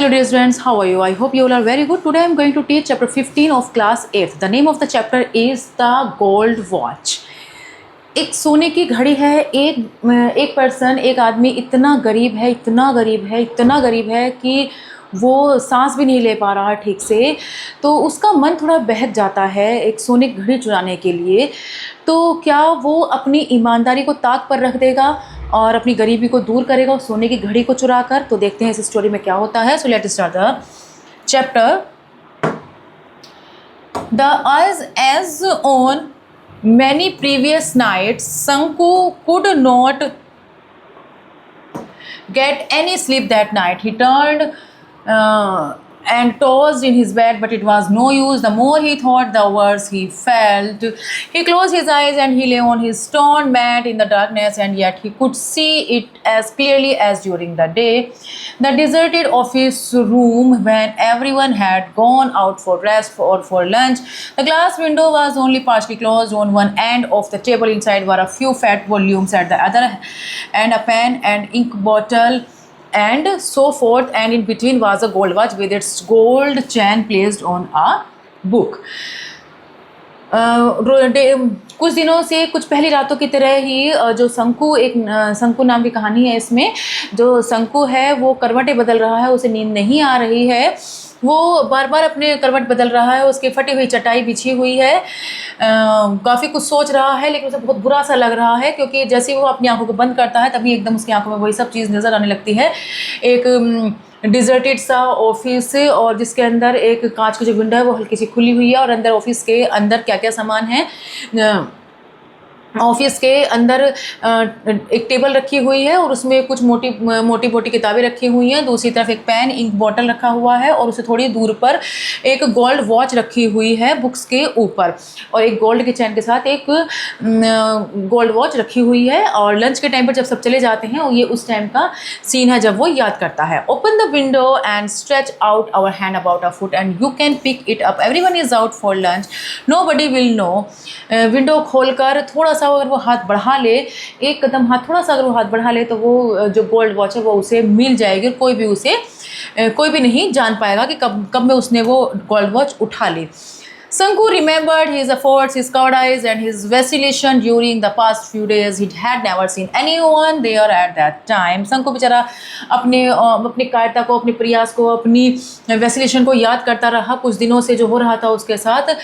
Hello dear students, how are you? I hope you all are very good. Today I am going to teach chapter 15 of class 8. The name of the chapter is the gold watch. एक सोने की घड़ी है। एक person, एक आदमी इतना गरीब है, इतना गरीब है, इतना गरीब है कि वो सांस भी नहीं ले पा रहा ठीक से, तो उसका मन थोड़ा बहक जाता है एक सोने की घड़ी चुराने के लिए। तो क्या वो अपनी ईमानदारी को ताक पर रख देगा और अपनी गरीबी को दूर करेगा उस सोने की घड़ी को चुरा कर? तो देखते हैं इस स्टोरी में क्या होता है। So let start the chapter. The as on many previous nights, Sanku could not get any sleep that night. He turned and tossed in his bed, but it was no use. The more he thought, the worse he felt. He closed his eyes and he lay on his stone mat in the darkness, and yet he could see it as clearly as during the day. The deserted office room when everyone had gone out for rest or for lunch. The glass window was only partially closed. On one end of the table inside were a few fat volumes, at the other and a pen and ink bottle and so forth, and in between was a gold watch with its gold chain placed on a book. कुछ दिनों से, कुछ पहली रातों की तरह ही जो शंकु नाम की कहानी है, इसमें जो शंकु है वो करवटें बदल रहा है, उसे नींद नहीं आ रही है, वो बार बार अपने करवट बदल रहा है, उसकी फटी हुई चटाई बिछी हुई है, काफ़ी कुछ सोच रहा है, लेकिन उसे बहुत बुरा सा लग रहा है क्योंकि जैसे ही वो अपनी आंखों को बंद करता है तभी एकदम उसकी आंखों में वही सब चीज़ नज़र आने लगती है। एक डिजर्टेड सा ऑफिस, और जिसके अंदर एक कांच की जो विंडो है वो हल्की सी खुली हुई है, और अंदर ऑफिस के अंदर क्या क्या सामान है। ऑफिस के अंदर एक टेबल रखी हुई है और उसमें कुछ मोटी किताबें रखी हुई हैं। दूसरी तरफ एक पेन, इंक बॉटल रखा हुआ है, और उसे थोड़ी दूर पर एक गोल्ड वॉच रखी हुई है बुक्स के ऊपर, और एक गोल्ड के चैन के साथ एक गोल्ड वॉच रखी हुई है। और लंच के टाइम पर जब सब चले जाते हैं, और ये उस टाइम का सीन है जब वो याद करता है। Open the window and stretch out our hand about a foot and you can pick it up. Everyone is out for lunch, nobody will know. Window खोलकर थोड़ा अगर वो हाथ बढ़ा ले, एक कदम हाथ थोड़ा सा अगर वो हाथ बढ़ा ले, तो वो जो गोल्ड वॉच है वो उसे मिल जाएगी, और कोई भी नहीं जान पाएगा कि कब में उसने वो गोल्ड वॉच उठा ली। Sanku remembered his efforts, his cowardice and his vacillation during the past few days. He had never seen anyone there at that time. Sanku बेचारा अपनी कायरता को, अपने प्रयास को, अपनी वैसिलेशन को याद करता रहा कुछ दिनों से जो हो रहा था उसके साथ।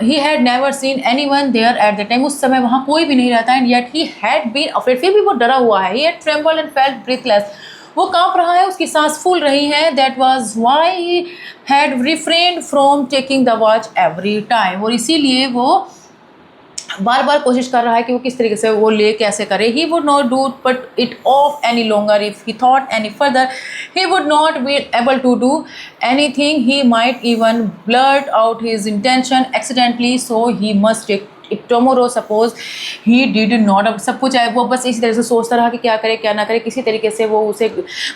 He had never seen anyone there at that time. उस समय वहाँ कोई भी नहीं रहता, and yet he had been afraid. फिर भी वो डरा हुआ है। He had trembled and felt breathless. वो कांप रहा है, उसकी सांस फूल रही है। That was why he had refrained from taking the watch every time. और इसीलिए वो बार बार कोशिश कर रहा है कि वो किस तरीके से वो ले कैसे करे। He would not do put it off any longer. If he thought any further, he would not be able to do anything. He might even blurt out his intention accidentally, so he must take it tomorrow. Suppose he did not. अब सब कुछ है, वो बस इसी तरह से सोचता रहा कि क्या करे क्या ना करे। किसी तरीके से वो उसे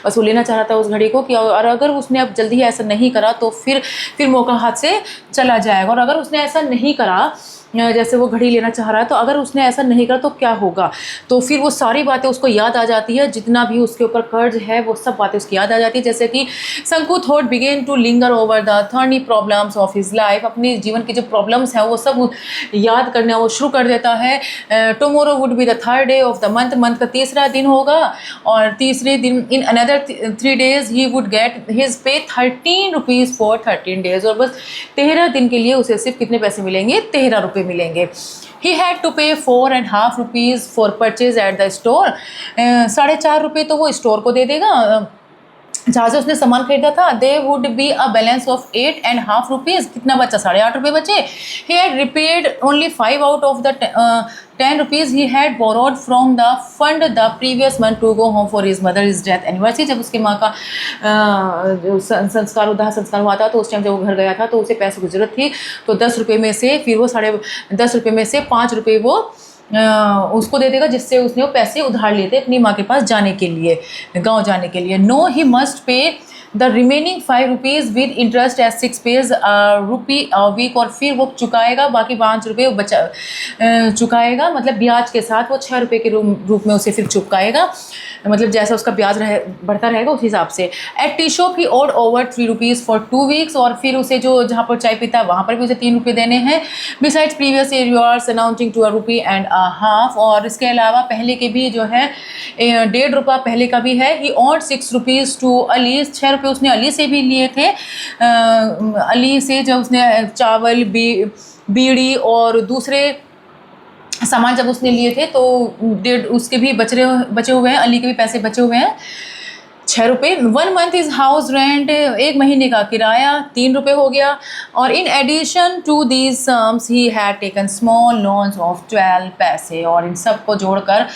बस वो लेना चाह रहा था उस घड़ी को, कि और अगर उसने अब जल्दी ऐसा नहीं करा तो फिर मौका हाथ से चला जाएगा। और अगर उसने ऐसा नहीं करा, जैसे वो घड़ी लेना चाह रहा है, तो अगर उसने ऐसा नहीं करा तो क्या होगा? तो फिर वो सारी बातें उसको याद आ जाती है, जितना भी उसके ऊपर कर्ज है वो सब बातें उसकी याद आ जाती है। जैसे कि Shanku thought began to linger over the thorny problems of his life. अपने जीवन की जो प्रॉब्लम्स हैं वो सब याद करना वो शुरू कर देता है। Tomorrow would be the third day of the month का तीसरा दिन होगा, और तीसरे दिन in another 3 days he would get his pay 13 rupees for 13 days। और बस 13 दिन के लिए उसे सिर्फ कितने पैसे मिलेंगे? 13 रुपये मिलेंगे। He had to pay 4.5 rupees for purchase at the store. 4.5 रुपये तो वो स्टोर को दे देगा जहाँ से उसने सामान खरीदा था। There would be a balance of 8.5 rupees. कितना बचा? 8.5 रुपये बचे। He had repaid only 5 out of the 10 rupees he had borrowed from the fund the previous month to go home for his mother's death anniversary. जब उसकी माँ का दाह संस्कार हुआ था, तो उस टाइम जब वो घर गया था तो उसे पैसे की जरूरत थी, तो 10 रुपये में से फिर वो 10.5 रुपये में से 5 रुपये वो उसको दे देगा, जिससे उसने वो पैसे उधार लिए थे अपनी माँ के पास जाने के लिए, गांव जाने के लिए। No he must pay the remaining 5 rupees with interest as 6 pays rupee week, और फिर वो चुकाएगा बाकी 5 रुपये चुकाएगा, मतलब ब्याज के साथ वो 6 रुपये के रूप में उसे फिर चुकाएगा। मतलब जैसा उसका ब्याज बढ़ता रहेगा उस हिसाब से। At tea shop he owed over 3 rupees for 2 weeks, और फिर उसे जो जहाँ पर चाय पीता है वहाँ पर भी उसे 3 रुपये देने हैं। Besides previous years announcing to ₹1.50, और इसके अलावा पहले के भी जो है 1.5 रुपया पहले का भी है। ही ऑड 6 रुपीज़ टू अली, 6 रुपये उसने अली से भी लिए थे। अली से जब उसने चावल बीड़ी और दूसरे सामान जब उसने लिए थे तो उसके भी बचे हुए हैं, अली के भी पैसे बचे हुए हैं 6 रुपये। 1 मंथ इज़ हाउस रेंट, 1 महीने का किराया 3 रुपये हो गया। और in addition to these sums he had taken small loans of 12 paise, और इन सब को जोड़कर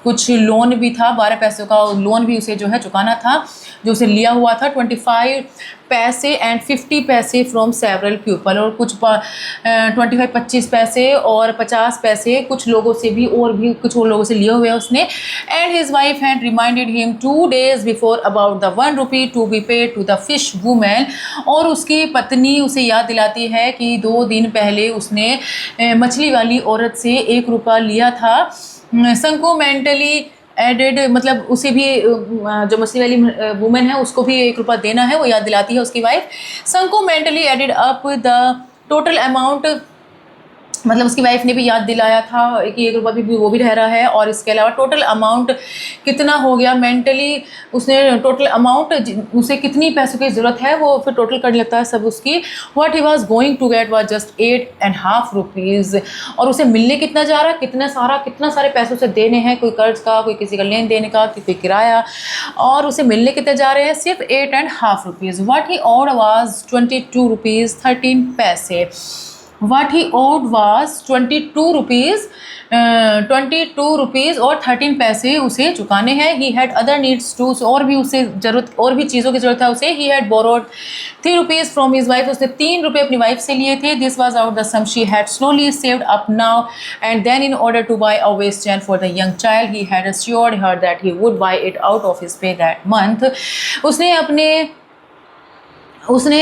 कुछ लोन भी था, 12 पैसों का लोन भी उसे जो है चुकाना था, जो उसे लिया हुआ था। 25 पैसे एंड 50 पैसे फ्रॉम सेवरल पीपल, और कुछ 25 पैसे और 50 पैसे कुछ लोगों से भी, और भी कुछ और लोगों से लिए हुए उसने। And his wife had reminded him 2 days before about the 1 rupee to be paid to the fish women, और उसकी पत्नी उसे याद दिलाती है कि 2 दिन पहले उसने मछली वाली औरत से 1 रुपया लिया था। संकु मेंटली एडेड, मतलब उसे भी जो मछली वाली वुमेन है उसको भी 1 रुपया देना है, वो याद दिलाती है उसकी wife. Sanku mentally added up the total amount, मतलब उसकी वाइफ ने भी याद दिलाया था कि 1 रुपया भी वो भी रह रहा है, और इसके अलावा टोटल अमाउंट कितना हो गया। मेंटली उसने टोटल अमाउंट, उसे कितनी पैसों की ज़रूरत है वो फिर टोटल करने लगता है सब उसकी। What he was going to get was just 8.5 rupees, और उसे मिलने कितना जा रहा है, कितना सारे पैसों से देने हैं, कोई कर्ज का, कोई किसी का लेन देन का, कोई किराया, और उसे मिलने कितने जा रहे हैं, सिर्फ 8.5 rupees. What he owed was 22 rupees 13 paise. What he owed was 22 rupees और 13 पैसे उसे चुकाने हैं। He had other needs too, और भी उसे और भी चीज़ों की ज़रूरत है उसे। He had borrowed 3 rupees from his wife, उसने 3 रुपये अपनी वाइफ से लिए थे। This was out the sum she had slowly saved up now and then in order to buy a waist chain for the young child. He had assured her that he would buy it out of his pay that month. उसने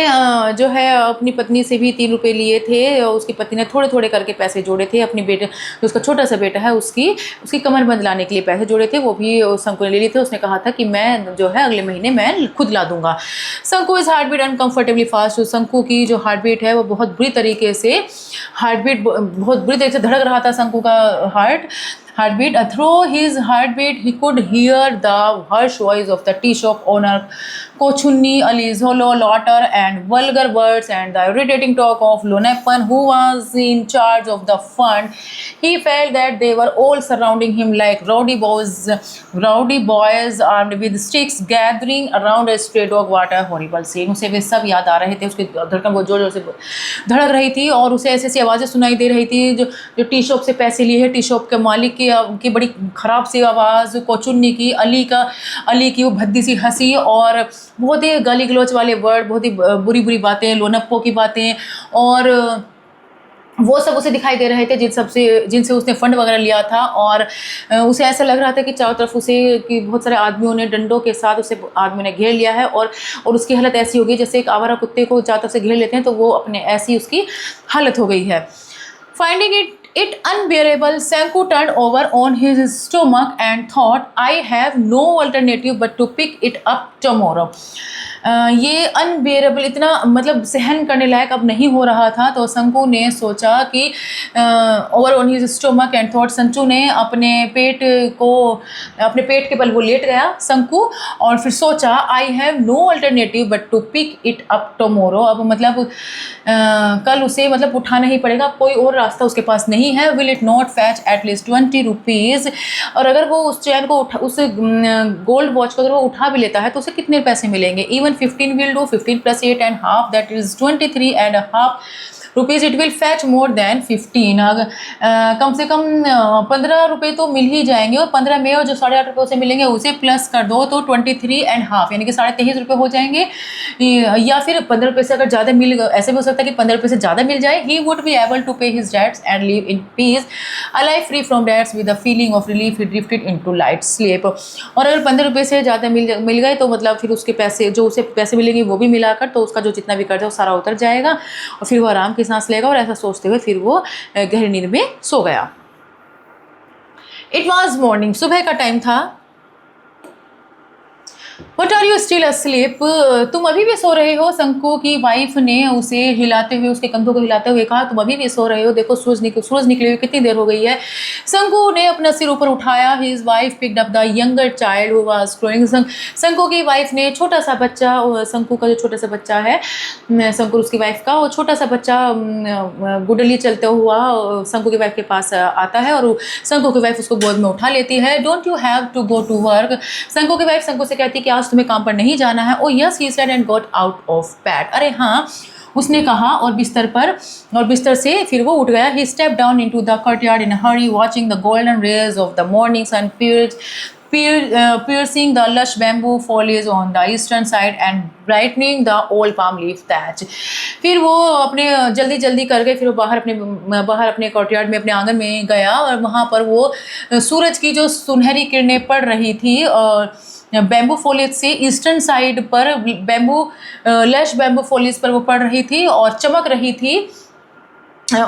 जो है अपनी पत्नी से भी 3 रुपये लिए थे, और उसकी पत्नी ने थोड़े थोड़े करके पैसे जोड़े थे। अपनी बेटे, जो उसका छोटा सा बेटा है, उसकी कमर बंद लाने के लिए पैसे जोड़े थे, वो भी संकु ने ले लिए थे। उसने कहा था कि मैं जो है अगले महीने मैं खुद ला दूंगा। Sanku is heart beat अनकम्फर्टेबली fast, Sanku की जो हार्ट बीट है वो बहुत बुरी तरीके से धड़क रहा था संकु का heartbeat. Through his heartbeat, he could hear the harsh voice of the tea shop owner, Kochunni, Ali's hollow laughter and vulgar words, and the irritating talk of Lonepan, who was in charge of the fund. He felt that they were all surrounding him like rowdy boys armed with sticks gathering around a stray dog. What a horrible scene. उसे वे सब याद आ रहे थे, उसकी धड़कन बहुत जोर जोर से धड़क रही थी, और उसे ऐसी आवाज़ें सुनाई दे रही थी। जो टी शॉप से पैसे लिए हैं, टी शॉप के मालिक की बड़ी ख़राब सी आवाज़, कोचुन्नी की, अली की वो भद्दी सी हंसी, और बहुत ही गाली गलौच वाले वर्ड, बहुत ही बुरी बुरी बातें, लोनप्पो की बातें, और वो सब उसे दिखाई दे रहे थे जिनसे उसने फ़ंड वगैरह लिया था। और उसे ऐसा लग रहा था कि चारों तरफ उसे कि बहुत सारे आदमियों ने डंडों के साथ आदमियों ने घेर लिया है, और उसकी हालत ऐसी हो गई जैसे एक आवारा कुत्ते को चारों तरफ से घेर लेते हैं, तो वो अपने ऐसी उसकी हालत हो गई है। Finding it unbearable, Sanku turned over on his stomach and thought, I have no alternative but to pick it up tomorrow. ये अनबेरेबल, इतना मतलब सहन करने लायक अब नहीं हो रहा था, तो संकु ने सोचा कि over on his stomach and thought, Sanchu ने अपने पेट के बल वो लेट गया संकु, और फिर सोचा I have no alternative but to pick it up tomorrow. अब मतलब कल उसे मतलब उठाना ही पड़ेगा, कोई और रास्ता उसके पास नहीं है। Will it not fetch at least 20 rupees, और अगर वो उस चैन को उस गोल्ड वॉच को अगर वो उठा भी लेता है तो उसे कितने पैसे मिलेंगे। Even 15 will do, 15 plus 8.5, that is 23.5 rupees. It will fetch more than 15, अगर कम से कम 15 रुपये तो मिल ही जाएंगे, और 15 में और जो 8.5 रुपये उसे मिलेंगे उसे प्लस कर दो तो 23.5 यानी कि 23.5 रुपये हो जाएंगे। या फिर 15 रुपये से अगर ज़्यादा ऐसे भी हो सकता है कि 15 रुपये से ज़्यादा मिल जाए। He would be able to pay his debts and live in peace, alive free from debts with the feeling of relief, he drifted into light sleep. और अगर 15 रुपये से ज़्यादा मिल गए तो मतलब फिर उसके पैसे जो उसे पैसे मिलेंगे वो भी मिलाकर, तो उसका जो जितना भी कर्ज है वो सारा उतर जाएगा, और फिर वो आराम की सांस लेगा। और ऐसा सोचते हुए फिर वो गहरी नींद में सो गया। इट वॉज मॉर्निंग, सुबह का टाइम था। What are you still asleep? तुम अभी भी सो रहे हो? शंकु की वाइफ ने उसे हिलाते हुए, उसके कंधों को हिलाते हुए कहा, तुम अभी भी सो रहे हो? देखो सूरज निकले हुए कितनी देर हो गई है। शंकु ने अपना सिर ऊपर उठाया। His wife picked up the younger child who was crying. शंकु की वाइफ ने छोटा सा बच्चा, शंकु का जो छोटा सा बच्चा है, शंकु उसकी वाइफ का, वो छोटा सा बच्चा गुडली चलते हुआ शंकु की वाइफ के पास आता है और शंकु की वाइफ उसको गोद में उठा लेती है। Don't you have to go to work? Shanku की वाइफ शंकु से कहती है कि आज तुम्हें काम पर नहीं जाना है। ओ yes he said and got out of bed. अरे हाँ, उसने कहा और बिस्तर से फिर वो उठ गया। He step down into the courtyard in a hurry, watching the golden rays of the morning sun piercing the lush bamboo foliage on the eastern side and brightening the old palm leaf thatch. फिर वो अपने जल्दी करके फिर वो बाहर अपने courtyard में, अपने आंगन में गया और वहाँ पर वो सूरज की जो सुनहरी किरणें पड़ रही थी और बैम्बू फोलियज से ईस्टर्न साइड पर लश बैम्बू फोलियज पर वो पड़ रही थी और चमक रही थी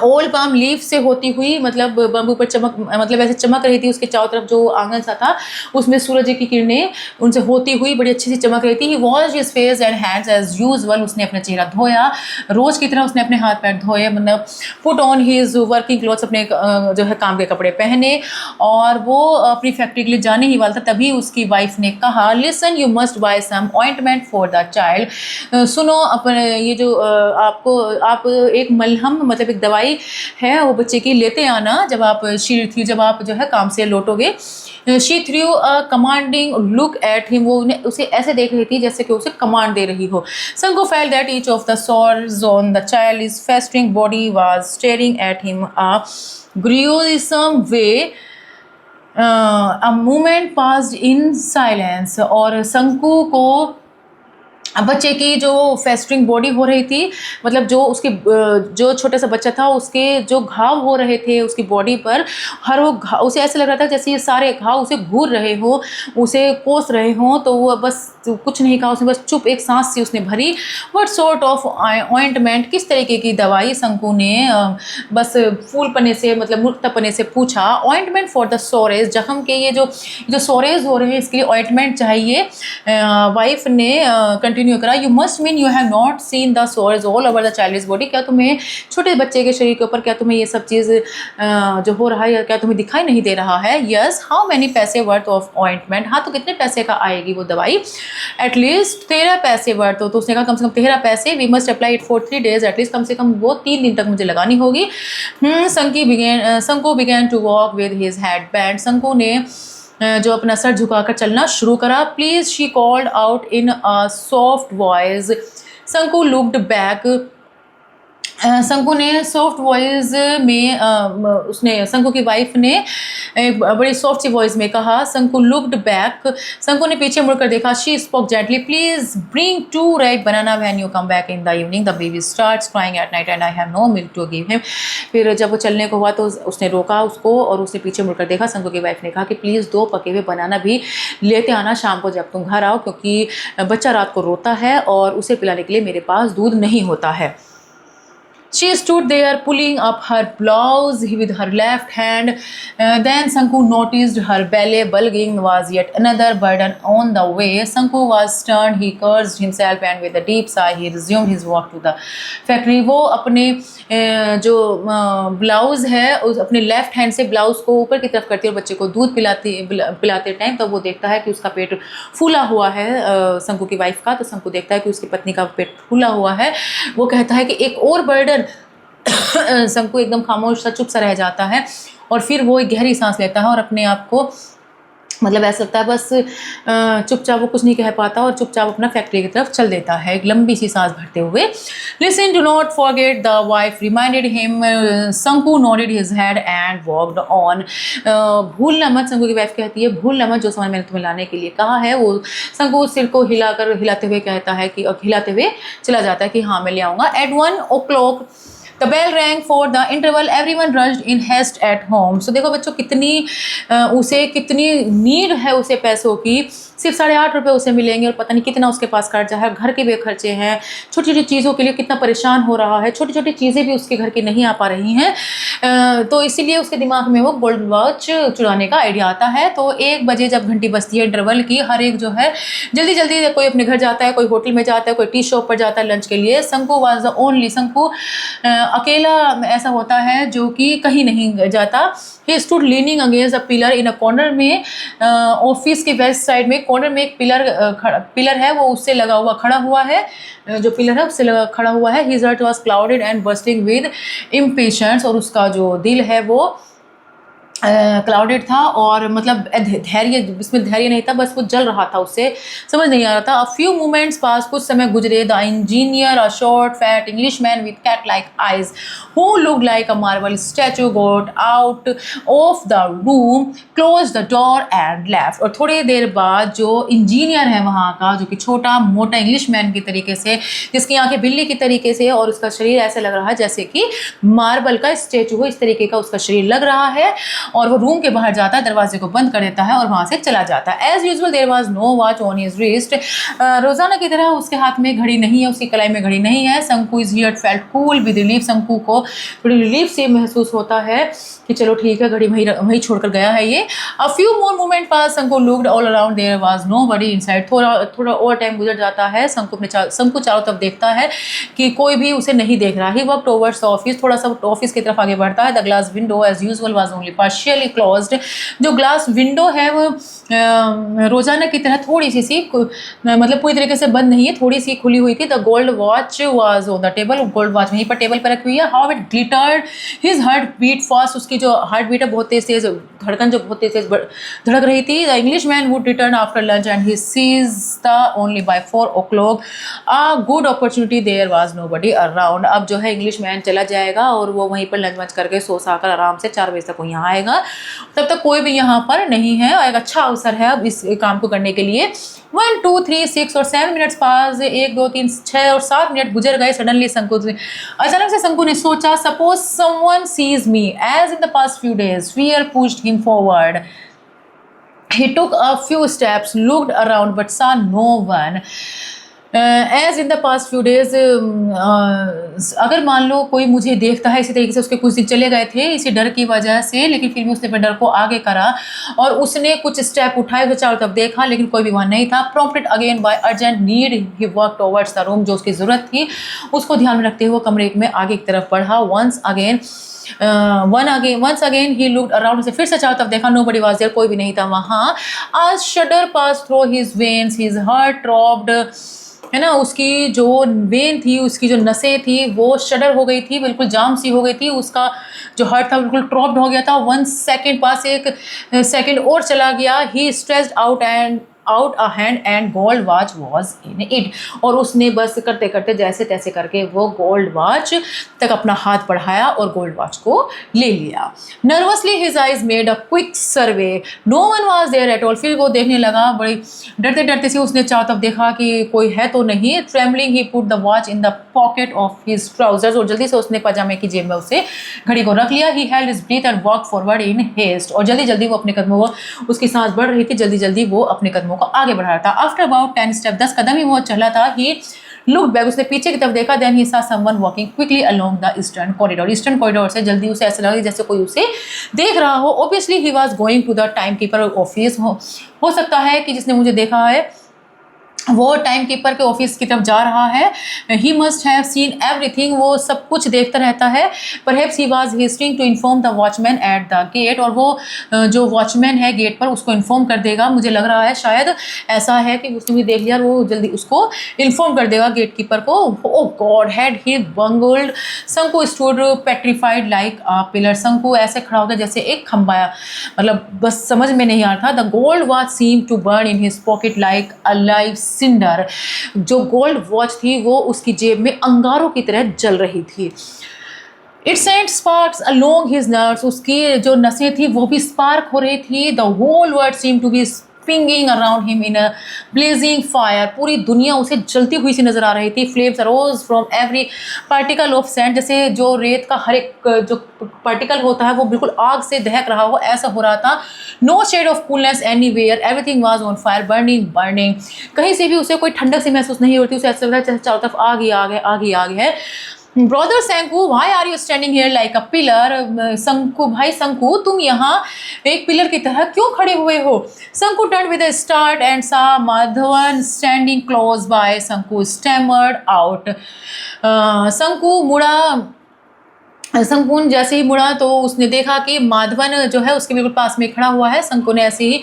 ओल्ड पाम लीफ से होती हुई, मतलब बम्बू पर मतलब ऐसे चमक रही थी। उसके चारों तरफ जो आंगन सा था उसमें सूरज की किरणें उनसे होती हुई बड़ी अच्छी सी चमक रही थी। He washed his face and hands as usual. उसने अपना चेहरा धोया रोज की तरह, उसने अपने हाथ पैर धोए, मतलब put on his working clothes, अपने जो है काम के कपड़े पहने और वो अपनी फैक्ट्री के लिए जाने ही वाला था। तभी उसकी वाइफ ने कहा, listen you must buy some ointment for the child. सुनो, अपने ये जो आप एक मलहम, मतलब एक दवाई है वो बच्चे की लेते आना जब आप जो है काम से लौटोगे। She threw a commanding look at him. वो उसे ऐसे देख रही थी जैसे कि उसे कमांड दे रही हो। शंकु felt that each of the sores on the child's festering body was staring at him a gruesome way. A moment passed in silence. और शंकु को बच्चे की जो फेस्टरिंग बॉडी हो रही थी, मतलब जो उसके जो छोटा सा बच्चा था उसके जो घाव हो रहे थे उसकी बॉडी पर, हर वो घाव उसे ऐसे लग रहा था जैसे ये सारे घाव उसे घूर रहे हो, उसे कोस रहे हो। तो वो बस कुछ नहीं कहा उसने, बस चुप एक सांस सी उसने भरी। व्हाट सॉर्ट ऑफ ऑइंटमेंट, किस तरीके की दवाई? शंकु ने बस फूल पने से, मतलब मूर्ख पने से पूछा। ऑइंटमेंट फॉर द सोरेज, जख्म के ये जो सोरेज हो रहे हैं इसके लिए ऑइंटमेंट चाहिए। वाइफ ने कंटिन्यू करा, you must mean you have not seen the sores all over the child's body. क्या तुम्हें छोटे बच्चे के शरीर के ऊपर, क्या तुम्हें ये सब चीज़ जो हो रहा है क्या तुम्हें दिखाई नहीं दे रहा है? यस, हाउ मैनी पैसे वर्थ ऑफ ऑइंटमेंट? हाँ, तो कितने पैसे का आएगी वो दवाई? एटलीस्ट 13 पैसे वर्थ हो। तो उसने कहा कम से कम 13 पैसे। We must apply it for 3 days, at least कम से कम वो 3 दिन तक मुझे लगानी होगी। Shanku began to walk with his head bent. Shanku ने जो अपना सर झुकाकर चलना शुरू करा। Please, she called out in a soft voice. Shanku looked back. Shanku ने सॉफ्ट वॉइस में उसने शंकु की वाइफ ने एक बड़ी सॉफ्ट सी वॉइस में कहा। शंकु लुक्ड बैक। शंकु ने पीछे मुड़कर देखा। She spoke gently, please bring 2 ripe banana when you come back in the evening. The baby starts crying at night and I have no milk to give him. फिर जब वो चलने को हुआ तो उसने रोका उसको और उसने पीछे मुड़कर देखा। शंकु की वाइफ ने कहा कि प्लीज़ 2 पके हुए बनाना भी लेते आना शाम को जब तुम घर आओ, क्योंकि बच्चा रात को रोता है और उसे पिलाने के लिए मेरे पास दूध नहीं होता है। She stood there pulling up her blouse with her left hand. Then Shunku noticed her belly bulging was yet another burden on the way. Shunku was stunned. He cursed himself and with a deep sigh he resumed his walk to the factory. वो अपने जो blouse है उस अपने left hand से blouse को ऊपर की तरफ करती है और बच्चे को दूध पिलाते टाइम तब वो देखता है कि उसका पेट फूला हुआ है शंकु की वाइफ का। तो शंकु देखता है कि उसकी पत्नी का पेट फूला हुआ है। वो कहता है कि एक और बर्डन। शंकु एकदम खामोश सा चुप सा रह जाता है और फिर वो एक गहरी सांस लेता है और अपने आप को, मतलब ऐसा लगता है बस चुपचाप वो कुछ नहीं कह पाता और चुपचाप अपना फैक्ट्री की तरफ चल देता है एक लंबी सी सांस भरते हुए। Listen, do not forget the wife reminded him. Shanku nodded his head and walked on. भूलना मत, शंकु की वाइफ कहती है, भूलना मत जो सामान मैंने तुम्हें लाने के लिए कहा है। वो शंकु सिर को हिलाते हुए कहता है कि, हिलाते हुए चला जाता है कि हाँ मैं ले आऊँगा। At 1 o'clock the bell rang for the interval, everyone rushed in haste at home. So देखो बच्चों उसे कितनी नीड है उसे पैसों की। सिर्फ 8.5 रुपये उसे मिलेंगे और पता नहीं कितना उसके पास कर्जा है, घर के भी खर्चे हैं, छोटी छोटी चीज़ों के लिए कितना परेशान हो रहा है, छोटी छोटी चीज़ें भी उसके घर की नहीं आ पा रही हैं। तो इसीलिए उसके दिमाग में वो गोल्ड वॉच चुराने का आइडिया आता है। तो 1 बजे जब घंटी बजती है इंटरवल की, हर एक जो है जल्दी जल्दी, कोई अपने घर जाता है, कोई होटल में जाता है, कोई टी शॉप पर जाता है लंच के लिए। शंकु वाज द ओनली, शंकु अकेला ऐसा होता है जो कि कहीं नहीं जाता। He stood leaning against a pillar in a corner में, ऑफिस के वेस्ट साइड में कॉर्नर में एक पिलर है, वो उससे लगा हुआ खड़ा हुआ है, जो पिलर है उससे लगा खड़ा हुआ है। His heart was clouded and bursting with impatience, और उसका जो दिल है वो क्लाउडेड था, और मतलब धैर्य, इसमें धैर्य नहीं था, बस वो जल रहा था, उससे समझ नहीं आ रहा था। अ फ्यू मोमेंट्स पास, कुछ समय गुजरे। The engineer, a short fat English man with cat like eyes who looked like a marble statue got out of the room, close the door and left. और थोड़ी देर बाद जो इंजीनियर है वहाँ का, जो कि छोटा मोटा इंग्लिश मैन की तरीके से, जिसकी आंखें बिल्ली की तरीके से और उसका शरीर ऐसे लग रहा है जैसे कि मार्बल का स्टैचू हो, इस तरीके का उसका शरीर लग रहा है, और वो रूम के बाहर जाता है, दरवाजे को बंद कर देता है और वहां से चला जाता है। As usual there was no watch on his wrist, रोजाना की तरह उसके हाथ में घड़ी नहीं है, उसकी कलाई में घड़ी नहीं है। शंकु is here felt cool with relief, शंकु को थोड़ी रिलीफ से महसूस होता है कि चलो ठीक है, घड़ी वहीं छोड़कर गया है ये। A few more moment pass, Shanku looked all around, there was nobody inside. थोड़ा और टाइम गुजर जाता है, शंकु चारों तरफ देखता है कि कोई भी उसे नहीं देख रहा। ही वर्क टुवर्ड्स ऑफिस, थोड़ा सा ऑफिस की तरफ आगे बढ़ता है। The glass window as usual was only partially closed, जो ग्लास विंडो है वो रोजाना की तरह थोड़ी सी मतलब पूरी तरीके से बंद नहीं है, थोड़ी सी खुली हुई थी। The gold watch was on the table, gold watch वहीं पर टेबल पर रखी हुई है। How it glittered, his heart beat fast, उसकी जो हार्ट बीट है बहुत तेज तेज, धड़कन जो बहुत तेज तेज धड़क रही थी। The English man would return after lunch and he sees the only by 4 o'clock, a good opportunity, there was nobody around. अब जो है इंग्लिश मैन चला जाएगा और वो वहीं पर लंच वंच करके सो सा कर आराम से 4 बजे तक वो यहाँ आएगा, तब तक कोई भी यहाँ पर नहीं है, और एक अच्छा अवसर है अब इस काम को करने के लिए। 1 2 3 6 और 7 मिनट्स पास, 1 2 3 6 और 7 मिनट गुजर गए। सडनली अचानक से शंकु ने सोचा, suppose someone sees me as in the past few days, fear pushed him forward. He took a few steps, looked around but saw no one. As in the past few days, अगर मान लो कोई मुझे देखता है, इसी तरीके से उसके कुछ दिन चले गए थे इसी डर की वजह से, लेकिन फिर भी उसने अपने डर को आगे करा और उसने कुछ स्टेप उठाए, उसे चारों तरफ देखा लेकिन कोई भी वहाँ नहीं था। Prompted again by urgent need, he work towards the room, जो उसकी ज़रूरत थी उसको ध्यान में रखते हुए कमरे में आगे की तरफ बढ़ा। Once again he looked around, उसे फिर से चारों तरफ देखा। नोबडी वाज देयर, कोई भी नहीं था वहाँ। आज शडर pass through his veins, his heart throbbed, है ना, उसकी जो वेन थी, उसकी जो नसें थी वो शडर हो गई थी, बिल्कुल जाम सी हो गई थी, उसका जो हार्ट था बिल्कुल ट्रॉप्ड हो गया था। 1 सेकेंड पास, 1 सेकेंड और चला गया। He stretched out a hand and gold watch was in it, और उसने बस करते करते जैसे तैसे करके वो गोल्ड वॉच तक अपना हाथ बढ़ाया और गोल्ड वॉच को ले लिया। Nervously his eyes made a quick survey, no one was there at all. फिर वो देखने लगा, बड़ी डरते डरते से उसने चारों तरफ देखा कि कोई है तो नहीं। Trembling he put the watch in the pocket of his trousers, और जल्दी से उसने पजामे की जेब में उसे घड़ी को रख लिया। He held his breath and walk forward in haste, और जल्दी जल्दी वो अपने कदमों को, उसकी सांस बढ़ रही थी, जल्दी जल्दी वो अपने कदमों को आगे बढ़ा रहा था। आफ्टर अबाउट 10 स्टेप, 10 कदम ही वो चला था। ही लुक्ड बैक, उसने पीछे की तरफ देखा। देन ही सा someone walking quickly along the eastern corridor, eastern corridor से जल्दी उसे ऐसा लगा जैसे कोई उसे देख रहा हो। Obviously he was going to the time keeper office, हो सकता है कि जिसने मुझे देखा है वो टाइम कीपर के ऑफिस की तरफ जा रहा है। He must have seen everything, वो सब कुछ देखता रहता है। Perhaps he was hasting to inform the watchman at the gate, और वो जो वॉचमैन है गेट पर उसको इन्फॉर्म कर देगा। मुझे लग रहा है शायद ऐसा है कि उसने भी देख लिया, वो जल्दी उसको इन्फॉर्म कर देगा गेट कीपर को। ओ गॉड, हैड ही बंगल्ड। शंकु stood petrified like a pillar, शंकु ऐसे खड़ा हो गया जैसे एक खंबा, मतलब बस समझ में नहीं आ रहा था। The gold watch seem to burn in his pocket like a live cinder, जो गोल्ड वॉच थी वो उसकी जेब में अंगारों की तरह जल रही थी। It sent sparks along his nerves, उसकी जो नसें थी वो भी स्पार्क हो रही थी। The whole world seem to be pinging around him in a blazing fire. पूरी दुनिया उसे जलती हुई सी नजर आ रही थी। Flames arrows from every particle of sand, जैसे जो रेत का हर एक जो पार्टिकल होता है वो बिल्कुल आग से दहक रहा हो, ऐसा हो रहा था। No shade of coolness anywhere, everything was on fire, burning burning. कहीं से भी उसे कोई ठंडक सी महसूस नहीं होती, उसे ऐसा लगता है चारों तरफ आग ही आग है, आग ही आग है। Brother Shanku, why are you standing here like a pillar? Shanku, भाई शंकु, तुम यहाँ एक पिलर की तरह क्यों खड़े हुए हो? शंकु turned with a start and saw Madhavan standing close by. शंकु stammered out. शंकु मुड़ा, शंकुन जैसे ही मुड़ा तो उसने देखा कि माधवन जो है उसके बिल्कुल पास में खड़ा हुआ है। शंकु ने ऐसे ही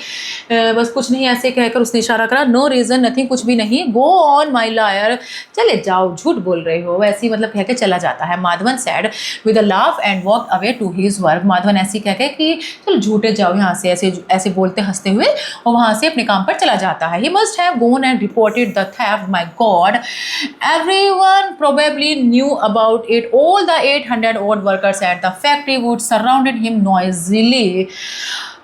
बस कुछ नहीं ऐसे कहकर उसने इशारा करा, नो रीजन नथिंग, कुछ भी नहीं, गो ऑन माई लायर, चले जाओ, झूठ बोल रहे हो, ऐसे ही मतलब कह के चला जाता है। Madhavan said with a laugh and walk away to his work. Madhavan ऐसे कह के कि चलो झूठे जाओ यहाँ से, ऐसे ऐसे बोलते हंसते हुए और वहाँ से अपने काम पर चला जाता है। He must have gone and reported the theft, my god, everyone probably knew about it. All the 800 odd workers at the factory would surrounded him noisily.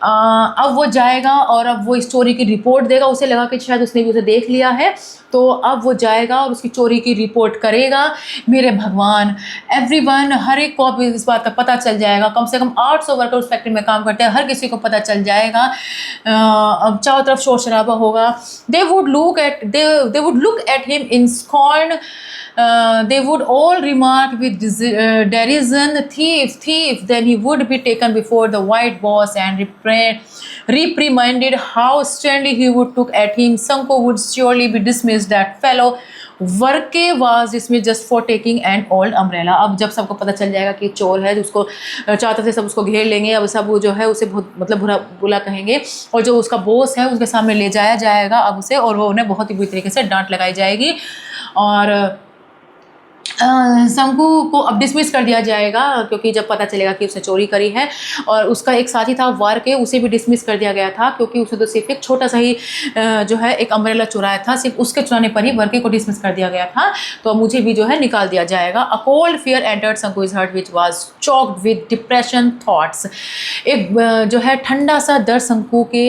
अब वो जाएगा और अब वो इस चोरी की रिपोर्ट देगा। उसे लगा कि शायद उसने भी उसे देख लिया है, तो अब वो जाएगा और उसकी चोरी की रिपोर्ट करेगा। मेरे भगवान, एवरीवन, हर एक को अब इस बात का पता चल जाएगा। कम से कम 800 वर्कर उस फैक्ट्री में काम करते हैं, हर किसी को पता चल जाएगा। अब चारों तरफ शोर शराबा होगा। They would look at him in scorn, they would all remark with derision, thief, thief. Then he would be taken before the white boss and reprimanded. How sternly he would look at him. Sanko would surely be dismissed. That fellow Varke was dismissed just for taking an old umbrella. अब जब सबको पता चल जाएगा कि चोर है, तो उसको चाहते थे सब उसको घेर लेंगे। अब सब वो जो है उसे बहुत मतलब बुरा कहेंगे, और जो उसका बॉस है उसके सामने ले जाया जाएगा अब उसे, और वो उन्हें बहुत ही बुरी तरीके से डांट लगाई जाएगी। और शंकु को अब डिसमिस कर दिया जाएगा, क्योंकि जब पता चलेगा कि उसने चोरी करी है। और उसका एक साथी था वारके, उसे भी डिसमिस कर दिया गया था, क्योंकि उसने तो सिर्फ एक छोटा सा ही जो है एक अम्ब्रेला चुराया था। सिर्फ उसके चुराने पर ही वारके को डिसमिस कर दिया गया था, तो मुझे भी जो है निकाल दिया जाएगा। A cold fear entered Shanku's heart which was choked with depression thoughts. एक जो है ठंडा सा डर शंकु के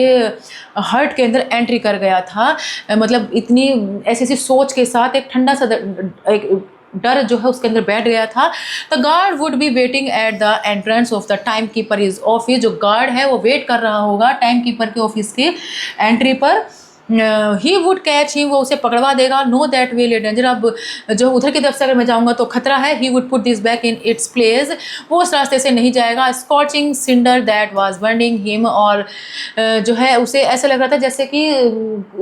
हार्ट के अंदर एंट्री कर गया था। मतलब इतनी ऐसी ऐसी सोच के साथ एक ठंडा सा एक डर जो है उसके अंदर बैठ गया था। The guard would be waiting at the entrance of the time keeper is office. जो गार्ड है वो वेट कर रहा होगा टाइम कीपर के ऑफिस के एंट्री पर। ही वुड कैच ही, वो उसे पकड़वा देगा। नो दैट विल डेंजर, अब जो उधर की तरफ से अगर मैं जाऊँगा तो खतरा है। He would put this back in its place, वो उस रास्ते से नहीं जाएगा। Scorching cinder that was burning him, और जो है उसे ऐसा लग रहा था जैसे कि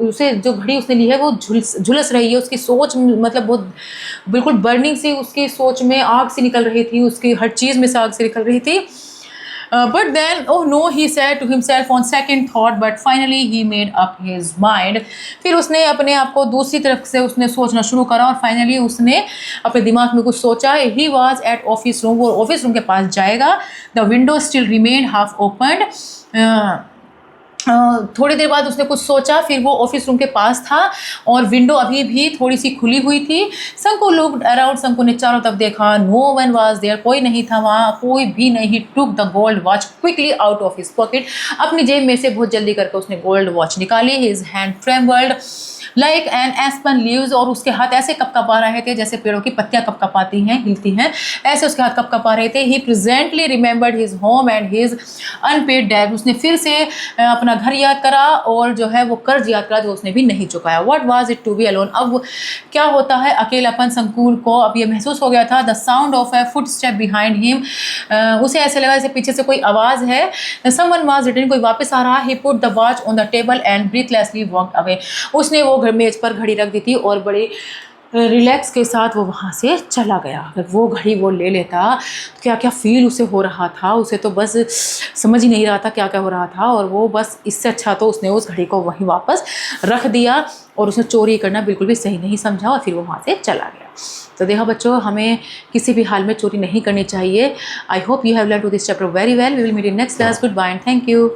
उसे जो घड़ी उसने ली है वो झुलस रही है। उसकी सोच मतलब बहुत बिल्कुल बर्निंग सी, उसकी सोच में आग सी निकल रही थी, उसकी हर चीज़ में से आग से निकल रही थी। But then, oh no, he said to himself on second thought, but finally he made up his mind. फिर उसने अपने आप को दूसरी तरफ से उसने सोचना शुरू करा, और फाइनली उसने अपने दिमाग में कुछ सोचा। He was at office room, वो ऑफिस रूम के पास जाएगा। The window still remained half opened. थोड़ी देर बाद उसने कुछ सोचा, फिर वो ऑफिस रूम के पास था और विंडो अभी भी थोड़ी सी खुली हुई थी। शंकु लुक्ड अराउंड, शंकु ने चारों तरफ देखा। नो वन वाज देयर, कोई नहीं था वहाँ, कोई भी नहीं। Took the gold watch quickly out of his pocket, अपनी जेब में से बहुत जल्दी करके उसने गोल्ड वॉच निकाली। His hand trembled like an aspen leaves, और उसके हाथ ऐसे कपकपा रहे थे जैसे पेड़ों की पत्तियां कपकपाती हैं, हिलती हैं, ऐसे उसके हाथ कपकपा रहे थे। He presently remembered his home and his unpaid debt, उसने फिर से अपना घर याद करा और जो है वो कर्ज याद करा जो उसने भी नहीं चुकाया। What was it to be alone, अब क्या होता है अकेलापन शंकु को अब ये महसूस हो गया था। The sound of A foot step behind him, उसे ऐसे लगा जैसे पीछे से कोई आवाज़ है। समवन वाज रिटर्निंग, कोई वापस आ रहा। He put the watch on the table and breathlessly walked away, उसने वो मेज पर घड़ी रख दी थी और बड़े रिलैक्स के साथ वो वहाँ से चला गया। अगर वो घड़ी वो ले लेता तो क्या क्या फील उसे हो रहा था, उसे तो बस समझ ही नहीं रहा था क्या क्या हो रहा था। और वो बस इससे अच्छा तो उसने उस घड़ी को वहीं वापस रख दिया, और उसने चोरी करना बिल्कुल भी सही नहीं समझा, और फिर वो वहाँ से चला गया। तो देखो बच्चों, हमें किसी भी हाल में चोरी नहीं करनी चाहिए। I hope you have learn to this chapter very well. We will meet in next class. Good bye and thank you.